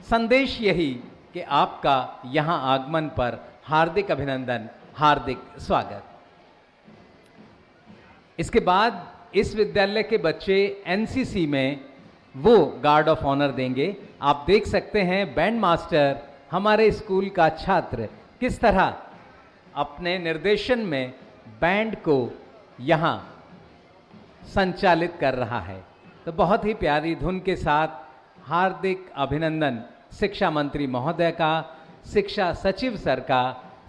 संदेश यही कि आपका यहाँ आगमन पर हार्दिक अभिनंदन, हार्दिक स्वागत। इसके बाद इस विद्यालय के बच्चे एनसीसी में वो गार्ड ऑफ ऑनर देंगे। आप देख सकते हैं बैंड मास्टर हमारे स्कूल का छात्र किस तरह अपने निर्देशन में बैंड को यहाँ संचालित कर रहा है। तो बहुत ही प्यारी धुन के साथ हार्दिक अभिनंदन शिक्षा मंत्री महोदय का, शिक्षा सचिव सर का,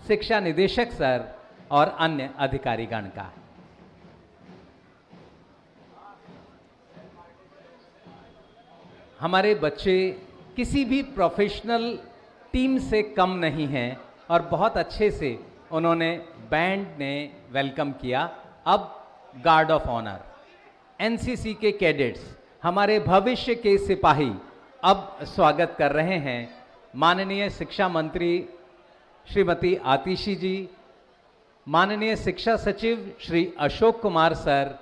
शिक्षा निदेशक सर और अन्य अधिकारीगण का। हमारे बच्चे किसी भी प्रोफेशनल टीम से कम नहीं हैं और बहुत अच्छे से उन्होंने बैंड ने वेलकम किया। अब गार्ड ऑफ ऑनर, एनसीसी के कैडेट्स, हमारे भविष्य के सिपाही अब स्वागत कर रहे हैं। माननीय शिक्षा मंत्री श्रीमती आतिशी जी, माननीय शिक्षा सचिव श्री अशोक कुमार सर,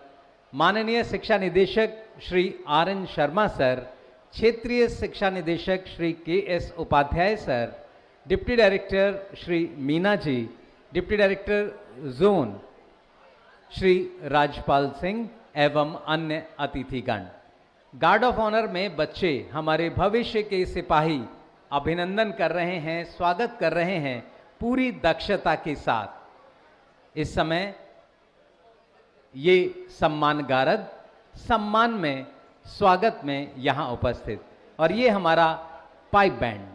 माननीय शिक्षा निदेशक श्री आर.एन. शर्मा सर, क्षेत्रीय शिक्षा निदेशक Shri K S. Upadhyay sir, deputy director Shri Meena ji, deputy director zone Shri Rajpal Singh एवं अन्य अतिथिगण। गार्ड ऑफ ऑनर में बच्चे हमारे भविष्य के सिपाही अभिनंदन कर रहे हैं, स्वागत कर रहे हैं पूरी दक्षता के साथ। इस समय ये सम्मान गारद सम्मान में स्वागत में यहां उपस्थित, और ये हमारा पाइप बैंड,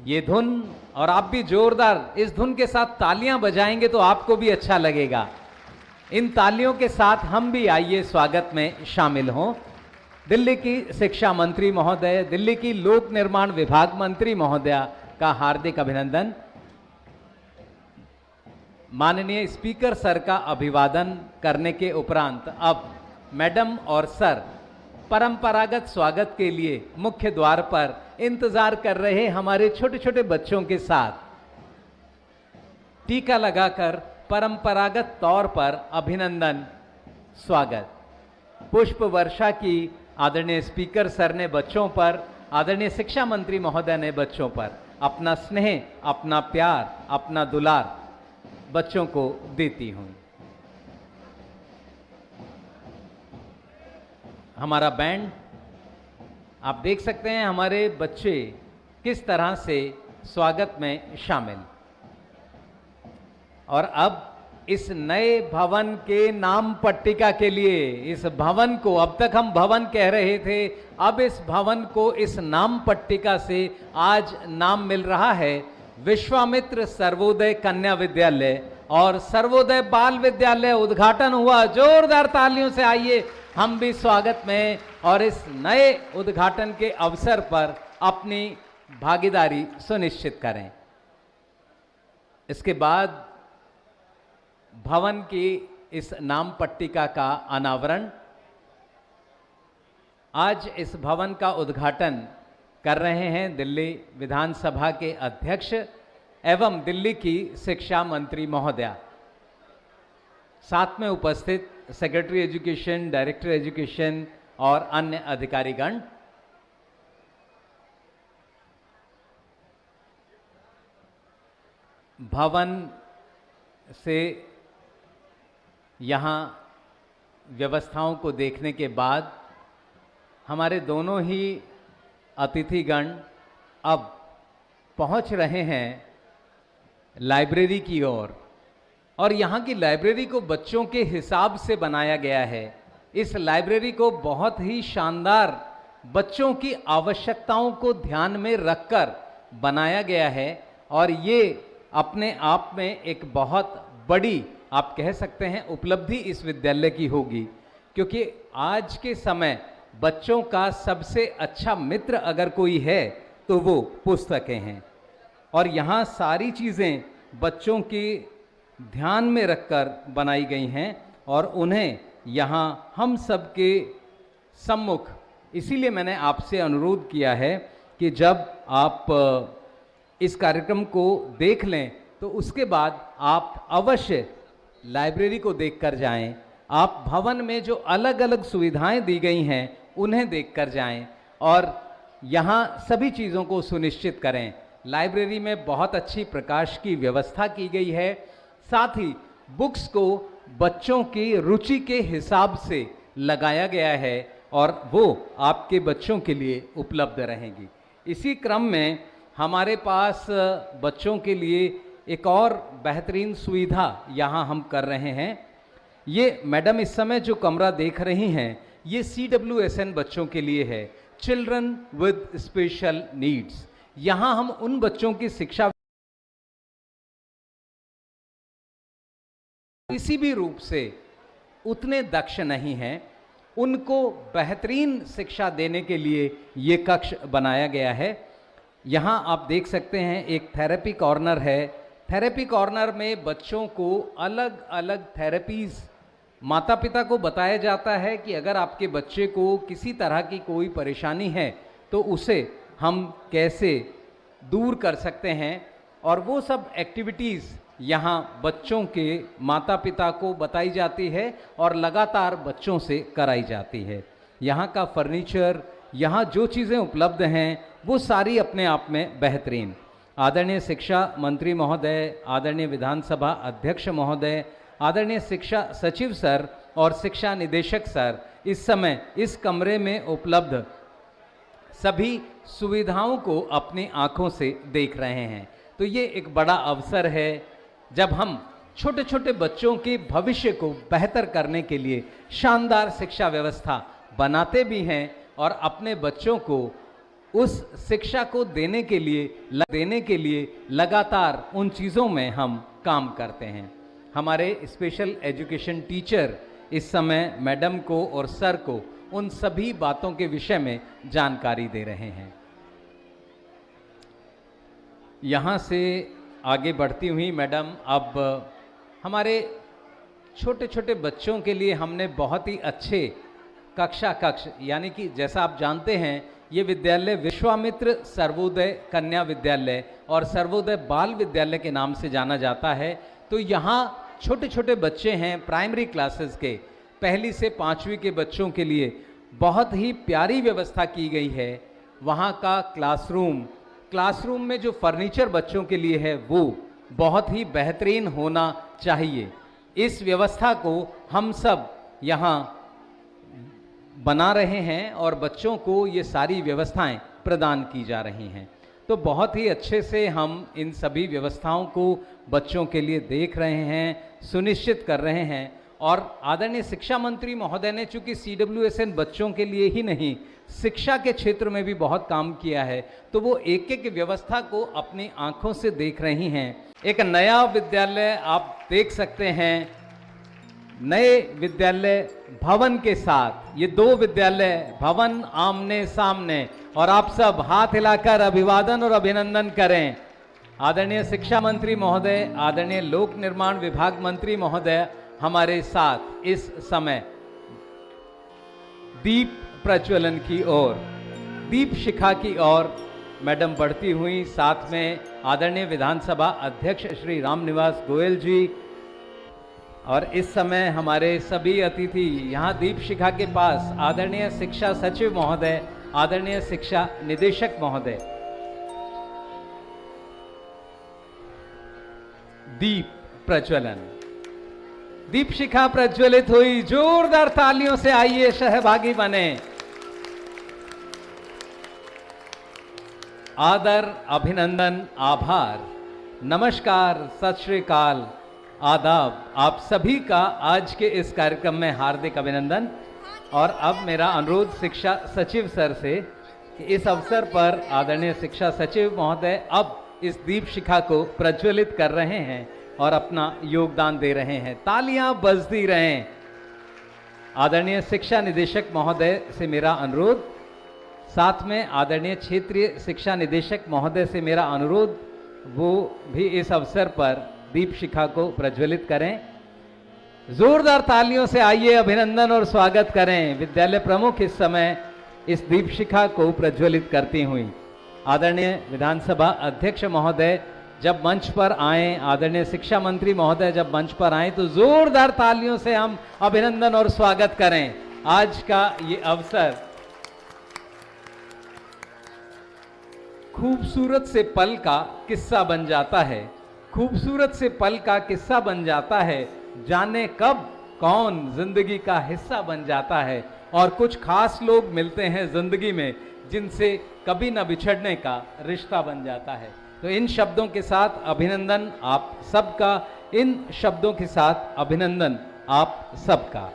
ये धुन, और आप भी जोरदार इस धुन के साथ तालियां बजाएंगे तो आपको भी अच्छा लगेगा। इन तालियों के साथ हम भी आइए स्वागत में शामिल हों। दिल्ली की शिक्षा मंत्री महोदय, दिल्ली की लोक निर्माण विभाग मंत्री महोदया का हार्दिक अभिनंदन। माननीय स्पीकर सर का अभिवादन करने के उपरांत अब मैडम और सर परंपरागत स्वागत के लिए मुख्य द्वार पर इंतजार कर रहे हमारे छोटे छोटे बच्चों के साथ टीका लगाकर परंपरागत तौर पर अभिनंदन स्वागत। पुष्प वर्षा की आदरणीय स्पीकर सर ने बच्चों पर, आदरणीय शिक्षा मंत्री महोदय ने बच्चों पर अपना स्नेह, अपना प्यार, अपना दुलार बच्चों को देती हूं। हमारा बैंड आप देख सकते हैं, हमारे बच्चे किस तरह से स्वागत में शामिल। और अब इस नए भवन के नाम पट्टिका के लिए, इस भवन को, अब तक हम भवन कह रहे थे, अब इस भवन को इस नाम पट्टिका से आज नाम मिल रहा है विश्वामित्र सर्वोदय कन्या विद्यालय और सर्वोदय बाल विद्यालय। उद्घाटन हुआ, जोरदार तालियों से आइए हम भी स्वागत में और इस नए उद्घाटन के अवसर पर अपनी भागीदारी सुनिश्चित करें। इसके बाद भवन की इस नाम पट्टिका का अनावरण, आज इस भवन का उद्घाटन कर रहे हैं दिल्ली विधानसभा के अध्यक्ष एवं दिल्ली की शिक्षा मंत्री महोदया। साथ में उपस्थित सेक्रेटरी एजुकेशन, डायरेक्टर एजुकेशन और अन्य अधिकारीगण। भवन से यहाँ व्यवस्थाओं को देखने के बाद हमारे दोनों ही अतिथिगण अब पहुँच रहे हैं लाइब्रेरी की ओर। और यहाँ की लाइब्रेरी को बच्चों के हिसाब से बनाया गया है। इस लाइब्रेरी को बहुत ही शानदार बच्चों की आवश्यकताओं को ध्यान में रखकर बनाया गया है और ये अपने आप में एक बहुत बड़ी, आप कह सकते हैं, उपलब्धि इस विद्यालय की होगी, क्योंकि आज के समय बच्चों का सबसे अच्छा मित्र अगर कोई है तो वो पुस्तकें हैं। और यहाँ सारी चीज़ें बच्चों के ध्यान में रखकर बनाई गई हैं और उन्हें यहाँ हम सबके सम्मुख, इसीलिए मैंने आपसे अनुरोध किया है कि जब आप इस कार्यक्रम को देख लें तो उसके बाद आप अवश्य लाइब्रेरी को देखकर जाएं। आप भवन में जो अलग अलग सुविधाएं दी गई हैं उन्हें देखकर जाएं और यहाँ सभी चीज़ों को सुनिश्चित करें। लाइब्रेरी में बहुत अच्छी प्रकाश की व्यवस्था की गई है, साथ ही बुक्स को बच्चों की रुचि के हिसाब से लगाया गया है और वो आपके बच्चों के लिए उपलब्ध रहेंगी। इसी क्रम में हमारे पास बच्चों के लिए एक और बेहतरीन सुविधा यहाँ हम कर रहे हैं। ये मैडम इस समय जो कमरा देख रही हैं, ये CWSN बच्चों के लिए है, चिल्ड्रन विद स्पेशल नीड्स। यहाँ हम उन बच्चों की शिक्षा किसी भी रूप से उतने दक्ष नहीं हैं, उनको बेहतरीन शिक्षा देने के लिए ये कक्ष बनाया गया है। यहाँ आप देख सकते हैं एक थेरेपी कॉर्नर है। थेरेपी कॉर्नर में बच्चों को अलग अलग थेरेपीज़, माता पिता को बताया जाता है कि अगर आपके बच्चे को किसी तरह की कोई परेशानी है तो उसे हम कैसे दूर कर सकते हैं, और वो सब एक्टिविटीज़ यहाँ बच्चों के माता पिता को बताई जाती है और लगातार बच्चों से कराई जाती है। यहाँ का फर्नीचर, यहाँ जो चीज़ें उपलब्ध हैं वो सारी अपने आप में बेहतरीन। आदरणीय शिक्षा मंत्री महोदय, आदरणीय विधानसभा अध्यक्ष महोदय, आदरणीय शिक्षा सचिव सर और शिक्षा निदेशक सर इस समय इस कमरे में उपलब्ध सभी सुविधाओं को अपनी आंखों से देख रहे हैं। तो ये एक बड़ा अवसर है जब हम छोटे छोटे बच्चों के भविष्य को बेहतर करने के लिए शानदार शिक्षा व्यवस्था बनाते भी हैं और अपने बच्चों को उस शिक्षा को देने के लिए लगातार उन चीज़ों में हम काम करते हैं। हमारे स्पेशल एजुकेशन टीचर इस समय मैडम को और सर को उन सभी बातों के विषय में जानकारी दे रहे हैं। यहाँ से आगे बढ़ती हुई मैडम, अब हमारे छोटे छोटे बच्चों के लिए हमने बहुत ही अच्छे कक्ष, यानी कि जैसा आप जानते हैं ये विद्यालय विश्वामित्र सर्वोदय कन्या विद्यालय और सर्वोदय बाल विद्यालय के नाम से जाना जाता है। तो यहाँ छोटे छोटे बच्चे हैं, प्राइमरी क्लासेस के 1 से 5वीं के बच्चों के लिए बहुत ही प्यारी व्यवस्था की गई है। वहाँ का क्लासरूम में जो फर्नीचर बच्चों के लिए है वो बहुत ही बेहतरीन होना चाहिए। इस व्यवस्था को हम सब यहाँ बना रहे हैं और बच्चों को ये सारी व्यवस्थाएं प्रदान की जा रही हैं। तो बहुत ही अच्छे से हम इन सभी व्यवस्थाओं को बच्चों के लिए देख रहे हैं, सुनिश्चित कर रहे हैं। और आदरणीय शिक्षा मंत्री महोदय ने चूंकि CWSN बच्चों के लिए ही नहीं, शिक्षा के क्षेत्र में भी बहुत काम किया है, तो वो एक एक व्यवस्था को अपनी आंखों से देख रही हैं। एक नया विद्यालय आप देख सकते हैं, नए विद्यालय भवन के साथ ये 2 विद्यालय भवन आमने सामने, और आप सब हाथ हिलाकर अभिवादन और अभिनंदन करें। आदरणीय शिक्षा मंत्री महोदय, आदरणीय लोक निर्माण विभाग मंत्री महोदय हमारे साथ इस समय दीप प्रज्वलन की ओर, दीप शिखा की ओर मैडम बढ़ती हुई, साथ में आदरणीय विधानसभा अध्यक्ष श्री रामनिवास गोयल जी, और इस समय हमारे सभी अतिथि यहाँ दीप शिखा के पास आदरणीय शिक्षा सचिव महोदय, आदरणीय शिक्षा निदेशक महोदय। दीप प्रज्वलन, दीप शिखा प्रज्वलित हुई, जोरदार तालियों से आइए सहभागी बने। आदर, अभिनंदन, आभार, नमस्कार, सत श्री अकाल, आदाब, आप सभी का आज के इस कार्यक्रम में हार्दिक अभिनंदन। और अब मेरा अनुरोध शिक्षा सचिव सर से कि इस अवसर पर आदरणीय शिक्षा सचिव महोदय अब इस दीप शिखा को प्रज्वलित कर रहे हैं और अपना योगदान दे रहे हैं। तालियां बजती रहें। आदरणीय शिक्षा निदेशक महोदय से मेरा अनुरोध, साथ में आदरणीय क्षेत्रीय शिक्षा निदेशक महोदय से मेरा अनुरोध, वो भी इस अवसर पर दीप शिखा को प्रज्वलित करें। जोरदार तालियों से आइए अभिनंदन और स्वागत करें। विद्यालय प्रमुख इस समय इस दीप शिखा को प्रज्वलित करती हुई। आदरणीय विधानसभा अध्यक्ष महोदय जब मंच पर आए, आदरणीय शिक्षा मंत्री महोदय जब मंच पर आए, तो जोरदार तालियों से हम अभिनंदन और स्वागत करें। आज का ये अवसर खूबसूरत से पल का किस्सा बन जाता है, खूबसूरत से पल का किस्सा बन जाता है, जाने कब कौन जिंदगी का हिस्सा बन जाता है। और कुछ खास लोग मिलते हैं जिंदगी में जिनसे कभी न बिछड़ने का रिश्ता बन जाता है। तो इन शब्दों के साथ अभिनंदन आप सबका, इन शब्दों के साथ अभिनंदन आप सबका।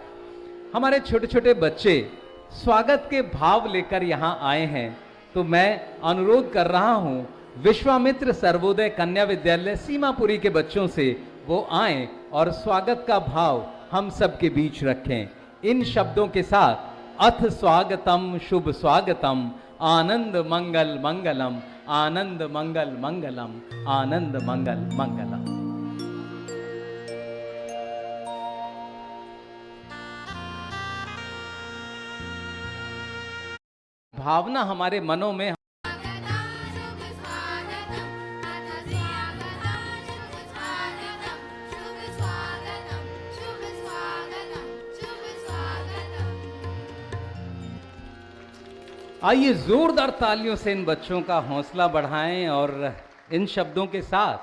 हमारे छोटे छोटे बच्चे स्वागत के भाव लेकर यहाँ आए हैं, तो मैं अनुरोध कर रहा हूँ विश्वामित्र सर्वोदय कन्या विद्यालय सीमापुरी के बच्चों से वो आएं और स्वागत का भाव हम सबके बीच रखें। इन शब्दों के साथ, अथ स्वागतम शुभ स्वागतम, आनंद मंगल मंगलम, आनंद मंगल मंगलम, आनंद मंगल मंगलम। भावना हमारे मनों में आइए जोरदार तालियों से इन बच्चों का हौसला बढ़ाएं और इन शब्दों के साथ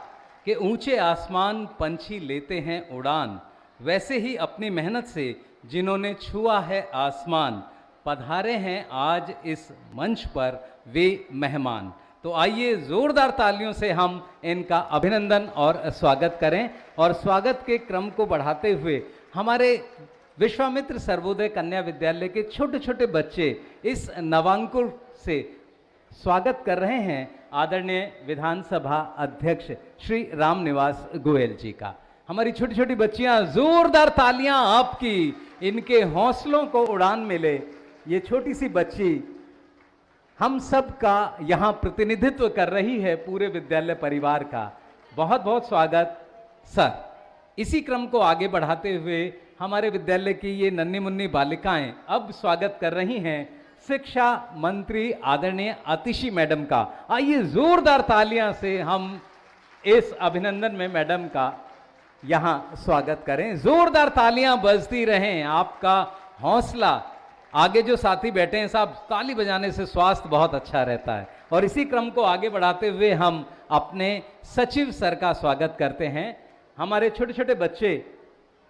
कि ऊंचे आसमान पंछी लेते हैं उड़ान, वैसे ही अपनी मेहनत से जिन्होंने छुआ है आसमान, पधारे हैं आज इस मंच पर वे मेहमान। तो आइए जोरदार तालियों से हम इनका अभिनंदन और स्वागत करें। और स्वागत के क्रम को बढ़ाते हुए हमारे विश्वामित्र सर्वोदय कन्या विद्यालय के छोटे छोटे बच्चे इस नवांकुर से स्वागत कर रहे हैं आदरणीय विधानसभा अध्यक्ष श्री रामनिवास गोयल जी का। हमारी छोटी छोटी बच्चियां, जोरदार तालियां आपकी, इनके हौसलों को उड़ान मिले। ये छोटी सी बच्ची हम सब का यहाँ प्रतिनिधित्व कर रही है, पूरे विद्यालय परिवार का। बहुत बहुत स्वागत सर। इसी क्रम को आगे बढ़ाते हुए हमारे विद्यालय की ये नन्ही मुन्नी बालिकाएं अब स्वागत कर रही हैं शिक्षा मंत्री आदरणीय आतिशी मैडम का। आइए जोरदार तालियां से हम इस अभिनंदन में मैडम का यहां स्वागत करें। जोरदार तालियां बजती रहें, आपका हौसला। आगे जो साथी बैठे हैं साहब, ताली बजाने से स्वास्थ्य बहुत अच्छा रहता है। और इसी क्रम को आगे बढ़ाते हुए हम अपने सचिव सर का स्वागत करते हैं। हमारे छोटे छोटे बच्चे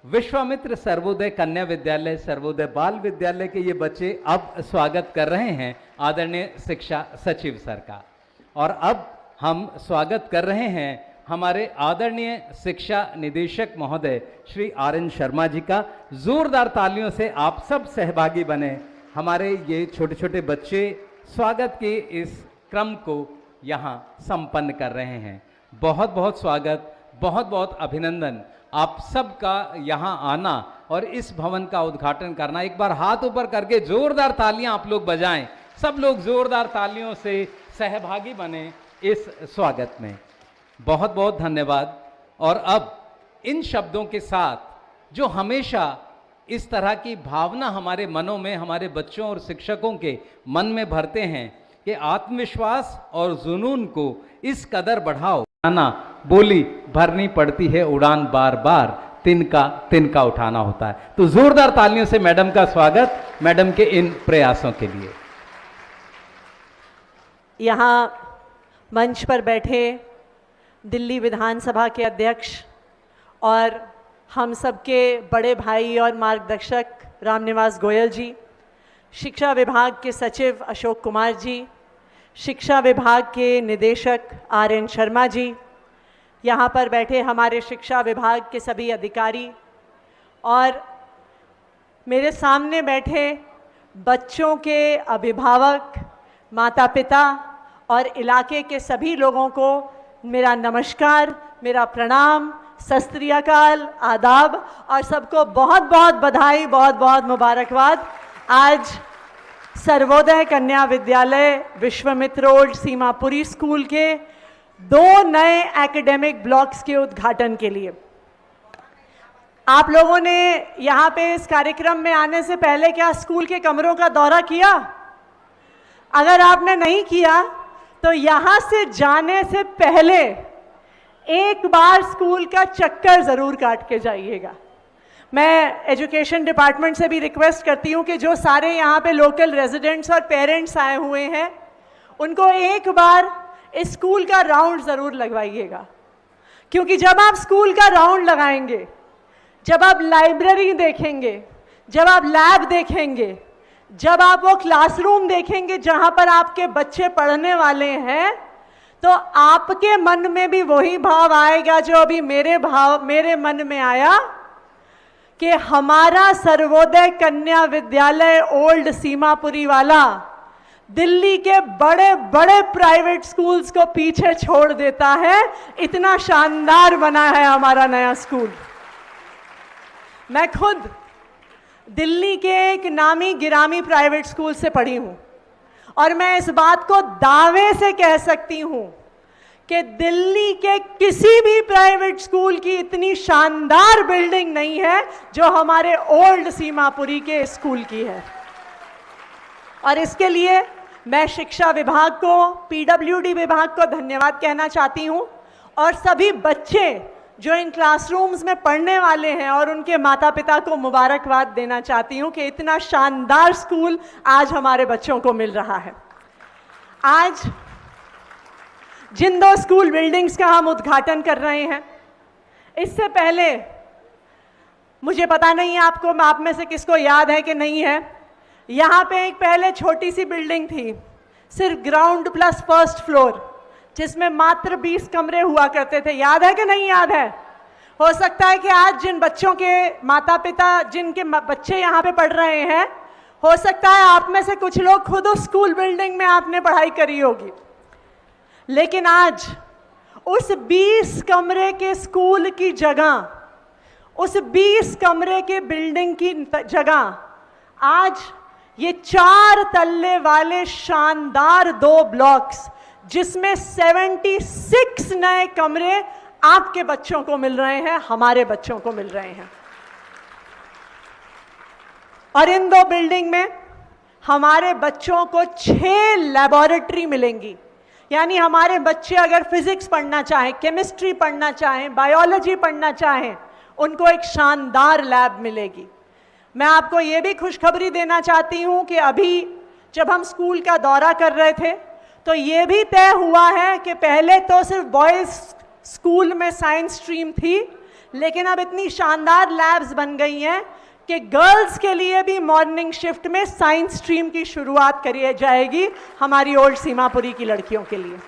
विश्वामित्र सर्वोदय कन्या विद्यालय, सर्वोदय बाल विद्यालय के ये बच्चे अब स्वागत कर रहे हैं आदरणीय शिक्षा सचिव सर का। और अब हम स्वागत कर रहे हैं हमारे आदरणीय शिक्षा निदेशक महोदय श्री RN शर्मा जी का। जोरदार तालियों से आप सब सहभागी बने। हमारे ये छोटे छोटे बच्चे स्वागत के इस क्रम को यहाँ संपन्न कर रहे हैं। बहुत बहुत स्वागत, बहुत बहुत अभिनंदन आप सबका यहाँ आना और इस भवन का उद्घाटन करना। एक बार हाथ ऊपर करके जोरदार तालियां आप लोग बजाएं। सब लोग जोरदार तालियों से सहभागी बने इस स्वागत में। बहुत बहुत धन्यवाद। और अब इन शब्दों के साथ जो हमेशा इस तरह की भावना हमारे मनों में, हमारे बच्चों और शिक्षकों के मन में भरते हैं कि आत्मविश्वास और जुनून को इस कदर बढ़ाओ, बोली भरनी पड़ती है उड़ान बार बार, तिनका तिनका उठाना होता है। तो जोरदार तालियों से मैडम का स्वागत, मैडम के इन प्रयासों के लिए। यहाँ मंच पर बैठे दिल्ली विधानसभा के अध्यक्ष और हम सबके बड़े भाई और मार्गदर्शक रामनिवास गोयल जी, शिक्षा विभाग के सचिव अशोक कुमार जी, शिक्षा विभाग के निदेशक RN शर्मा जी, यहाँ पर बैठे हमारे शिक्षा विभाग के सभी अधिकारी और मेरे सामने बैठे बच्चों के अभिभावक, माता पिता और इलाके के सभी लोगों को मेरा नमस्कार, मेरा प्रणाम, सत श्री अकाल, आदाब और सबको बहुत बहुत बधाई, बहुत बहुत मुबारकबाद। आज सर्वोदय कन्या विद्यालय विश्वामित्र ओल्ड सीमापुरी स्कूल के 2 नए एकेडमिक ब्लॉक्स के उद्घाटन के लिए आप लोगों ने यहाँ पे इस कार्यक्रम में आने से पहले क्या स्कूल के कमरों का दौरा किया? अगर आपने नहीं किया तो यहाँ से जाने से पहले एक बार स्कूल का चक्कर ज़रूर काट के जाइएगा। मैं एजुकेशन डिपार्टमेंट से भी रिक्वेस्ट करती हूँ कि जो सारे यहाँ पे लोकल रेजिडेंट्स और पेरेंट्स आए हुए हैं उनको एक बार इस स्कूल का राउंड ज़रूर लगवाइएगा, क्योंकि जब आप स्कूल का राउंड लगाएंगे, जब आप लाइब्रेरी देखेंगे, जब आप लैब देखेंगे, जब आप वो क्लासरूम देखेंगे जहाँ पर आपके बच्चे पढ़ने वाले हैं, तो आपके मन में भी वही भाव आएगा जो अभी मेरे मन में आया कि हमारा सर्वोदय कन्या विद्यालय ओल्ड सीमापुरी वाला दिल्ली के बड़े बड़े प्राइवेट स्कूल्स को पीछे छोड़ देता है। इतना शानदार बना है हमारा नया स्कूल। मैं खुद दिल्ली के एक नामी गिरामी प्राइवेट स्कूल से पढ़ी हूं और मैं इस बात को दावे से कह सकती हूं कि दिल्ली के किसी भी प्राइवेट स्कूल की इतनी शानदार बिल्डिंग नहीं है जो हमारे ओल्ड सीमापुरी के स्कूल की है। और इसके लिए मैं शिक्षा विभाग को, पीडब्ल्यूडी विभाग को धन्यवाद कहना चाहती हूं और सभी बच्चे जो इन क्लासरूम्स में पढ़ने वाले हैं और उनके माता पिता को मुबारकबाद देना चाहती हूं कि इतना शानदार स्कूल आज हमारे बच्चों को मिल रहा है। आज जिन 2 स्कूल बिल्डिंग्स का हम उद्घाटन कर रहे हैं, इससे पहले मुझे पता नहीं है आप में से किसको याद है कि नहीं है, यहाँ पे एक पहले छोटी सी बिल्डिंग थी, सिर्फ ग्राउंड प्लस फर्स्ट फ्लोर, जिसमें मात्र 20 कमरे हुआ करते थे। याद है कि नहीं याद है? हो सकता है कि आज जिन बच्चों के माता पिता, जिनके बच्चे यहाँ पे पढ़ रहे हैं, हो सकता है आप में से कुछ लोग खुद उस स्कूल बिल्डिंग में आपने पढ़ाई करी होगी। लेकिन आज उस 20 कमरे के स्कूल की जगह, उस 20 कमरे के बिल्डिंग की जगह आज ये 4 तल्ले वाले शानदार 2 ब्लॉक्स, जिसमें 76 नए कमरे आपके बच्चों को मिल रहे हैं, हमारे बच्चों को मिल रहे हैं। और इन 2 बिल्डिंग में हमारे बच्चों को 6 लैबोरेटरी मिलेंगी। यानी हमारे बच्चे अगर फिजिक्स पढ़ना चाहें, केमिस्ट्री पढ़ना चाहें, बायोलॉजी पढ़ना चाहें, उनको एक शानदार लैब मिलेगी। मैं आपको ये भी खुशखबरी देना चाहती हूँ कि अभी जब हम स्कूल का दौरा कर रहे थे तो ये भी तय हुआ है कि पहले तो सिर्फ बॉयज़ स्कूल में साइंस स्ट्रीम थी, लेकिन अब इतनी शानदार लैब्स बन गई हैं कि गर्ल्स के लिए भी मॉर्निंग शिफ्ट में साइंस स्ट्रीम की शुरुआत करी जाएगी हमारी ओल्ड सीमापुरी की लड़कियों के लिए।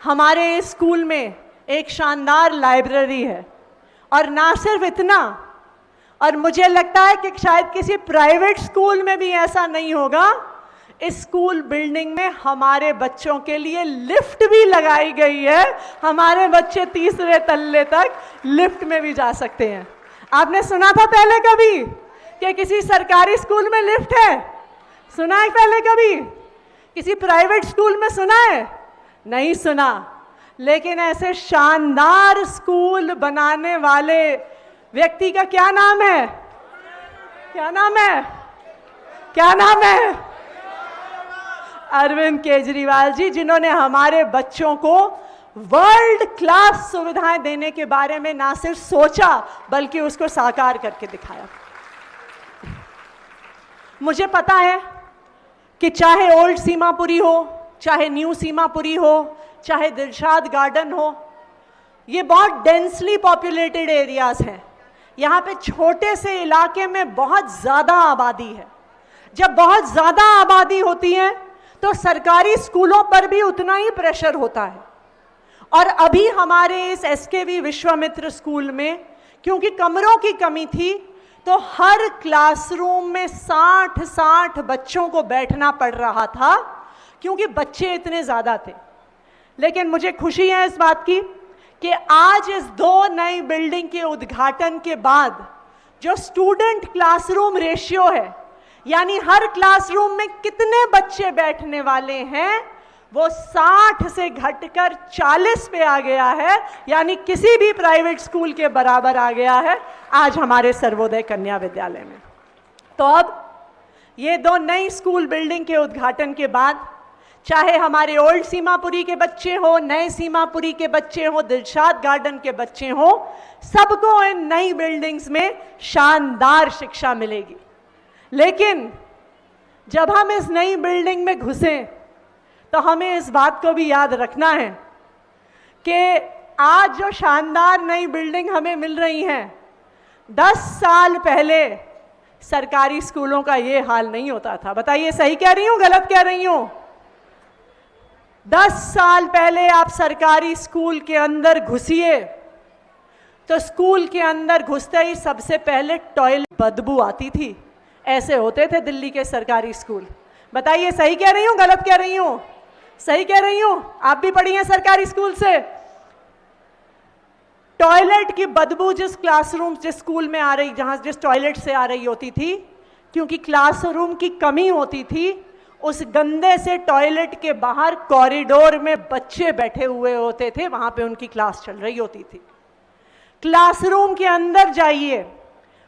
हमारे स्कूल में एक शानदार लाइब्रेरी है और ना सिर्फ इतना, और मुझे लगता है कि शायद किसी प्राइवेट स्कूल में भी ऐसा नहीं होगा, इस स्कूल बिल्डिंग में हमारे बच्चों के लिए लिफ्ट भी लगाई गई है। हमारे बच्चे 3रे तल्ले तक लिफ्ट में भी जा सकते हैं। आपने सुना था पहले कभी कि किसी सरकारी स्कूल में लिफ्ट है? सुना है पहले कभी? किसी प्राइवेट स्कूल में सुना है? नहीं सुना। लेकिन ऐसे शानदार स्कूल बनाने वाले व्यक्ति का क्या नाम है? क्या नाम है? क्या नाम है? अरविंद केजरीवाल जी, जिन्होंने हमारे बच्चों को वर्ल्ड क्लास सुविधाएं देने के बारे में ना सिर्फ सोचा बल्कि उसको साकार करके दिखाया। मुझे पता है कि चाहे ओल्ड सीमापुरी हो, चाहे न्यू सीमापुरी हो, चाहे दिलशाद गार्डन हो, ये बहुत डेंसली पॉपुलेटेड एरियाज हैं। यहाँ पे छोटे से इलाके में बहुत ज़्यादा आबादी है। जब बहुत ज़्यादा आबादी होती है तो सरकारी स्कूलों पर भी उतना ही प्रेशर होता है। और अभी हमारे इस एसकेवी विश्वामित्र स्कूल में क्योंकि कमरों की कमी थी तो हर क्लासरूम में 60 बच्चों को बैठना पड़ रहा था क्योंकि बच्चे इतने ज़्यादा थे। लेकिन मुझे खुशी है इस बात की कि आज इस 2 नई बिल्डिंग के उद्घाटन के बाद जो स्टूडेंट क्लासरूम रेशियो है, यानी हर क्लासरूम में कितने बच्चे बैठने वाले हैं, वो 60 से घटकर 40 पे आ गया है, यानी किसी भी प्राइवेट स्कूल के बराबर आ गया है आज हमारे सर्वोदय कन्या विद्यालय में। तो अब ये 2 नई स्कूल बिल्डिंग के उद्घाटन के बाद चाहे हमारे ओल्ड सीमापुरी के बच्चे हो, नए सीमापुरी के बच्चे हो, दिलशाद गार्डन के बच्चे हो, सबको इन नई बिल्डिंग्स में शानदार शिक्षा मिलेगी। लेकिन जब हम इस नई बिल्डिंग में घुसें तो हमें इस बात को भी याद रखना है कि आज जो शानदार नई बिल्डिंग हमें मिल रही है, 10 साल पहले सरकारी स्कूलों का ये हाल नहीं होता था। बताइए सही कह रही हूं, गलत कह रही हूं? 10 साल पहले आप सरकारी स्कूल के अंदर घुसिए तो स्कूल के अंदर घुसते ही सबसे पहले टॉयलेट बदबू आती थी। ऐसे होते थे दिल्ली के सरकारी स्कूल। बताइए सही कह रही हूं, गलत कह रही हूं? सही कह रही हूं, आप भी पढ़ी हैं सरकारी स्कूल से। टॉयलेट की बदबू जिस क्लासरूम, जिस स्कूल में आ रही, जहां जिस टॉयलेट से आ रही होती थी, क्योंकि क्लासरूम की कमी होती थी, उस गंदे से टॉयलेट के बाहर कॉरिडोर में बच्चे बैठे हुए होते थे, वहां पे उनकी क्लास चल रही होती थी। क्लासरूम के अंदर जाइए,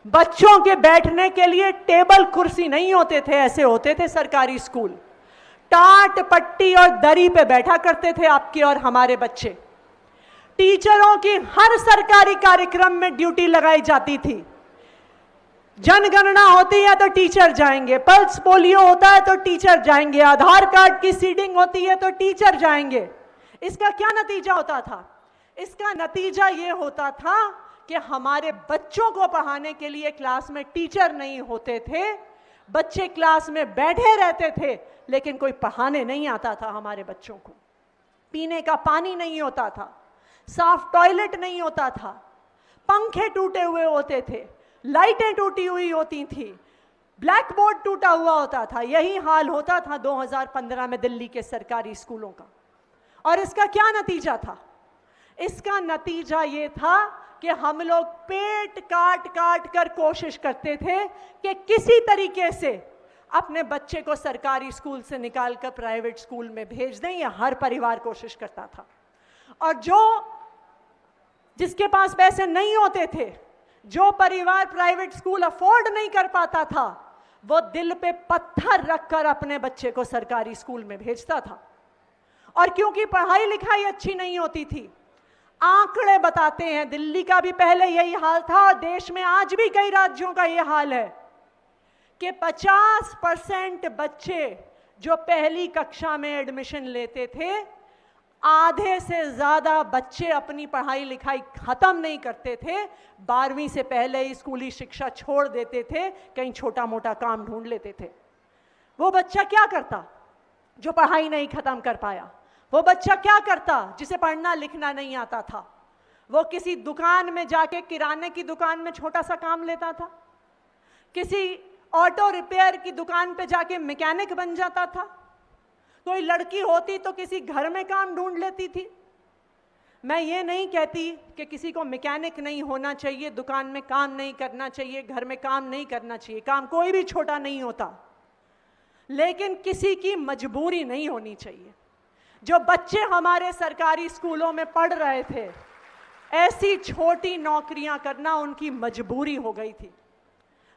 बच्चों के बैठने के लिए टेबल कुर्सी नहीं होते थे, ऐसे होते थे सरकारी स्कूल। टाट पट्टी और दरी पे बैठा करते थे आपके और हमारे बच्चे। टीचरों की हर सरकारी कार्यक्रम में ड्यूटी लगाई जाती थी। जनगणना होती है तो टीचर जाएंगे, पल्स पोलियो होता है तो टीचर जाएंगे, आधार कार्ड की सीडिंग होती है तो टीचर जाएंगे। इसका क्या नतीजा होता था? इसका नतीजा ये होता था कि हमारे बच्चों को पढ़ाने के लिए क्लास में टीचर नहीं होते थे। बच्चे क्लास में बैठे रहते थे लेकिन कोई पढ़ाने नहीं आता था हमारे बच्चों को। पीने का पानी नहीं होता था, साफ टॉयलेट नहीं होता था, पंखे टूटे हुए होते थे, लाइटें टूटी हुई होती थी, ब्लैक बोर्ड टूटा हुआ होता था। यही हाल होता था 2015 में दिल्ली के सरकारी स्कूलों का। और इसका क्या नतीजा था? इसका नतीजा ये था कि हम लोग पेट काट काट कर कोशिश करते थे कि किसी तरीके से अपने बच्चे को सरकारी स्कूल से निकालकर प्राइवेट स्कूल में भेज दें। या हर परिवार कोशिश करता था। और जिसके पास पैसे नहीं होते थे, जो परिवार प्राइवेट स्कूल अफोर्ड नहीं कर पाता था, वो दिल पे पत्थर रखकर अपने बच्चे को सरकारी स्कूल में भेजता था। और क्योंकि पढ़ाई लिखाई अच्छी नहीं होती थी, आंकड़े बताते हैं, दिल्ली का भी पहले यही हाल था और देश में आज भी कई राज्यों का यह हाल है कि 50% बच्चे जो पहली कक्षा में एडमिशन लेते थे, आधे से ज्यादा बच्चे अपनी पढ़ाई लिखाई खत्म नहीं करते थे, 12वीं से पहले ही स्कूली शिक्षा छोड़ देते थे, कहीं छोटा मोटा काम ढूंढ लेते थे। वो बच्चा क्या करता जो पढ़ाई नहीं खत्म कर पाया? वो बच्चा क्या करता जिसे पढ़ना लिखना नहीं आता था? वो किसी दुकान में जाके, किराने की दुकान में छोटा सा काम लेता था, किसी ऑटो रिपेयर की दुकान पे जाके मैकेनिक बन जाता था, कोई लड़की होती तो किसी घर में काम ढूंढ लेती थी। मैं ये नहीं कहती कि किसी को मैकेनिक नहीं होना चाहिए, दुकान में काम नहीं करना चाहिए, घर में काम नहीं करना चाहिए, काम कोई भी छोटा नहीं होता, लेकिन किसी की मजबूरी नहीं होनी चाहिए। जो बच्चे हमारे सरकारी स्कूलों में पढ़ रहे थे, ऐसी छोटी नौकरियां करना उनकी मजबूरी हो गई थी।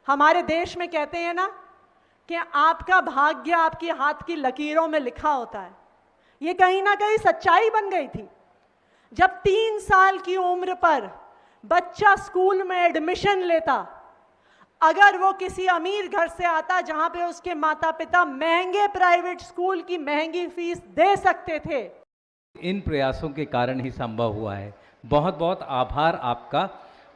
हमारे देश में कहते हैं ना कि आपका भाग्य आपके हाथ की लकीरों में लिखा होता है। ये कहीं ना कहीं सच्चाई बन गई थी। जब 3 साल की उम्र पर बच्चा स्कूल में एडमिशन लेता, अगर वो किसी अमीर घर से आता जहां पे उसके माता पिता महंगे प्राइवेट स्कूल की महंगी फीस दे सकते थे, इन प्रयासों के कारण ही संभव हुआ है। बहुत बहुत आभार आपका।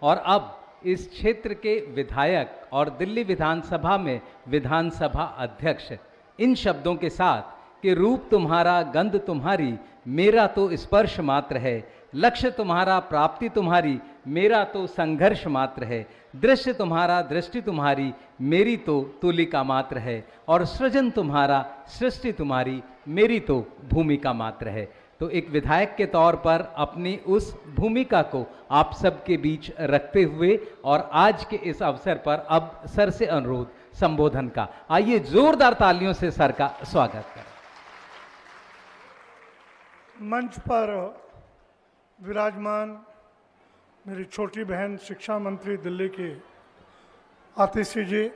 और अब इस क्षेत्र के विधायक और दिल्ली विधानसभा में विधानसभा अध्यक्ष इन शब्दों के साथ कि रूप तुम्हारा गंध तुम्हारी, मेरा तो स्पर्श मात्र है, लक्ष्य तुम्हारा प्राप्ति तुम्हारी, मेरा तो संघर्ष मात्र है, दृश्य तुम्हारा दृष्टि तुम्हारी, मेरी तो तुलिका मात्र है, और सृजन तुम्हारा सृष्टि तुम्हारी, मेरी तो भूमिका मात्र है। तो एक विधायक के तौर पर अपनी उस भूमिका को आप सबके बीच रखते हुए और आज के इस अवसर पर अब सर से अनुरोध संबोधन का। आइए जोरदार तालियों से सर का स्वागत करें। मंच पर विराजमान मेरी छोटी बहन शिक्षा मंत्री दिल्ली की आतिशी जी,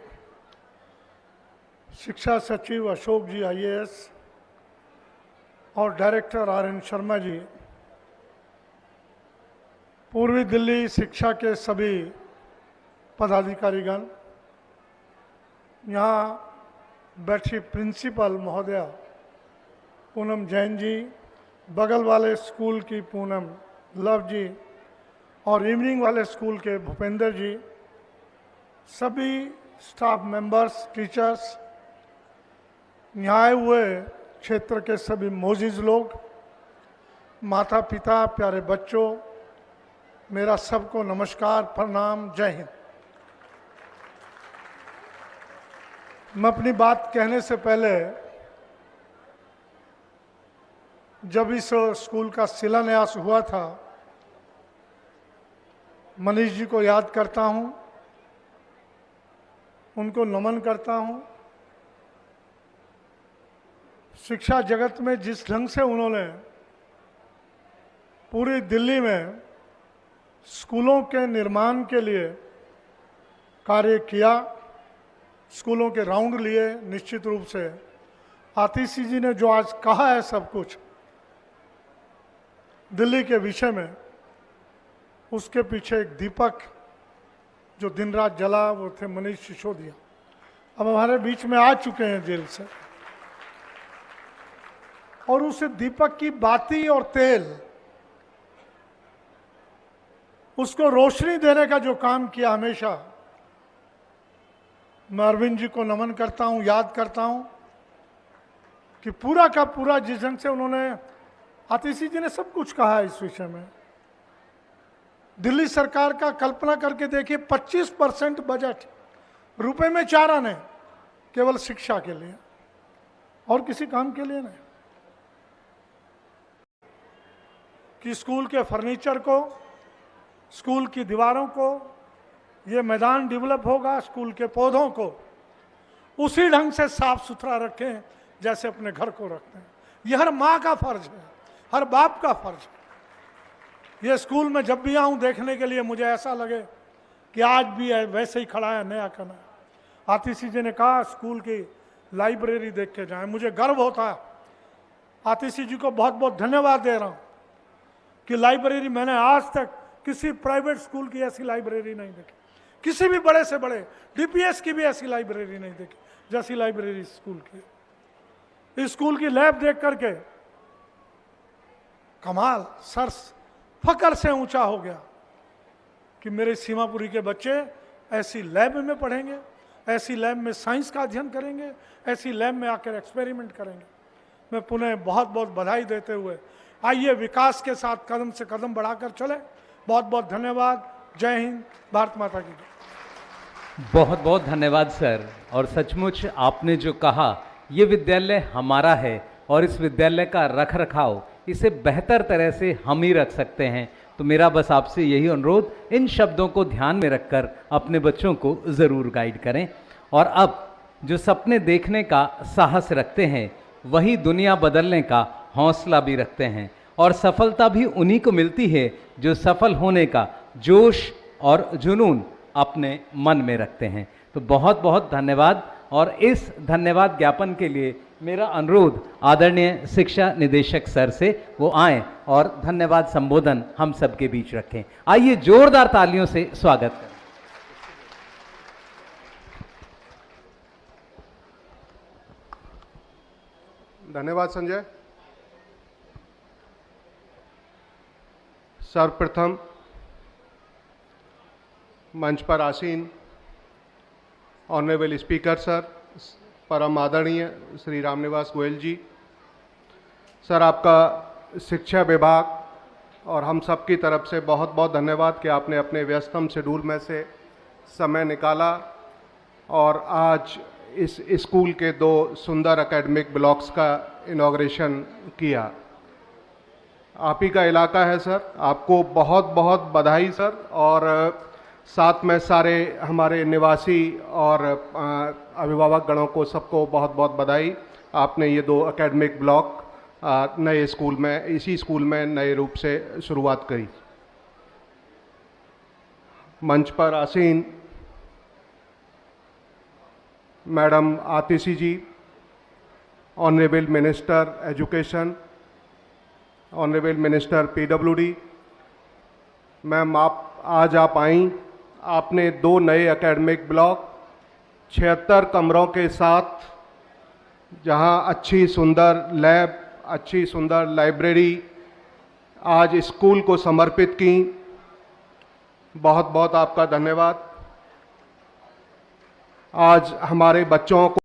शिक्षा सचिव अशोक जी IAS और डायरेक्टर RN शर्मा जी, पूर्वी दिल्ली शिक्षा के सभी पदाधिकारीगण, यहाँ बैठी प्रिंसिपल महोदया, पूनम जैन जी, बगल वाले स्कूल की पूनम लव जी और इवनिंग वाले स्कूल के भूपेंद्र जी, सभी स्टाफ मेंबर्स, टीचर्स, यहाँ आए हुए क्षेत्र के सभी मोजिज लोग, माता पिता, प्यारे बच्चों, मेरा सबको नमस्कार, प्रणाम, जय हिंद। मैं अपनी बात कहने से पहले जब इस स्कूल का शिलान्यास हुआ था, मनीष जी को याद करता हूं, उनको नमन करता हूं। शिक्षा जगत में जिस ढंग से उन्होंने पूरी दिल्ली में स्कूलों के निर्माण के लिए कार्य किया, स्कूलों के राउंड लिए, निश्चित रूप से आतिशी जी ने जो आज कहा है सब कुछ दिल्ली के विषय में, उसके पीछे एक दीपक जो दिन रात जला, वो थे मनीष सिसोदिया। अब हमारे बीच में आ चुके हैं जेल से, और उस दीपक की बाती और तेल, उसको रोशनी देने का जो काम किया, हमेशा मैं अरविंद जी को नमन करता हूं, याद करता हूं कि पूरा का पूरा जिस ढंग से उन्होंने, आतिशी जी ने सब कुछ कहा इस विषय में। दिल्ली सरकार का कल्पना करके देखिए, 25% बजट, रुपए में 4 आने केवल शिक्षा के लिए, और किसी काम के लिए नहीं। कि स्कूल के फर्नीचर को, स्कूल की दीवारों को, ये मैदान डेवलप होगा, स्कूल के पौधों को उसी ढंग से साफ सुथरा रखें जैसे अपने घर को रखते हैं। यह हर माँ का फर्ज है, हर बाप का फर्ज है। ये स्कूल में जब भी आऊं देखने के लिए, मुझे ऐसा लगे कि आज भी है वैसे ही खड़ा है, नया का नया। आतिशी जी ने कहा स्कूल की लाइब्रेरी देख के जाएं, मुझे गर्व होता है। आतिशी जी को बहुत बहुत धन्यवाद दे रहा हूं कि लाइब्रेरी, मैंने आज तक किसी प्राइवेट स्कूल की ऐसी लाइब्रेरी नहीं देखी, किसी भी बड़े से बड़े डीपीएस की भी ऐसी लाइब्रेरी नहीं देखी जैसी लाइब्रेरी स्कूल की। इस स्कूल की लैब देख करके कमाल, सर फकर से ऊंचा हो गया कि मेरे सीमापुरी के बच्चे ऐसी लैब में पढ़ेंगे, ऐसी लैब में साइंस का अध्ययन करेंगे, ऐसी लैब में आकर एक्सपेरिमेंट करेंगे। मैं पुनः बहुत बहुत बधाई देते हुए, आइए विकास के साथ कदम से कदम बढ़ाकर चले। बहुत बहुत धन्यवाद। जय हिंद, भारत माता की जय। बहुत बहुत धन्यवाद सर। और सचमुच आपने जो कहा, ये विद्यालय हमारा है और इस विद्यालय का रख रखाव, इसे बेहतर तरह से हम ही रख सकते हैं। तो मेरा बस आपसे यही अनुरोध, इन शब्दों को ध्यान में रखकर अपने बच्चों को ज़रूर गाइड करें। और अब जो सपने देखने का साहस रखते हैं, वही दुनिया बदलने का हौसला भी रखते हैं। और सफलता भी उन्हीं को मिलती है जो सफल होने का जोश और जुनून अपने मन में रखते हैं। तो बहुत बहुत धन्यवाद। और इस धन्यवाद ज्ञापन के लिए मेरा अनुरोध आदरणीय शिक्षा निदेशक सर से, वो आएं और धन्यवाद संबोधन हम सबके बीच रखें। आइए जोरदार तालियों से स्वागत करें। धन्यवाद संजय। सर्वप्रथम मंच पर आसीन ऑनरेबल स्पीकर सर, परम आदरणीय श्री रामनिवास गोयल जी, सर आपका शिक्षा विभाग और हम सब की तरफ से बहुत बहुत धन्यवाद कि आपने अपने व्यस्तम शेड्यूल में से समय निकाला और आज इस स्कूल के 2 सुंदर एकेडमिक ब्लॉक्स का इनॉग्रेशन किया। आप ही का इलाका है सर, आपको बहुत बहुत बधाई सर। और साथ में सारे हमारे निवासी और अभिभावक गणों को सबको बहुत बहुत बधाई। आपने ये 2 एकेडमिक ब्लॉक नए स्कूल में, इसी स्कूल में नए रूप से शुरुआत करी। मंच पर आसीन madam Atishi ji, honourable minister education, honourable minister PWD, ma'am आज आप आई। आपने 2 नए एकेडमिक ब्लॉक 76 कमरों के साथ, जहां अच्छी सुंदर लैब, अच्छी सुंदर लाइब्रेरी आज स्कूल को समर्पित की, बहुत बहुत आपका धन्यवाद। आज हमारे बच्चों को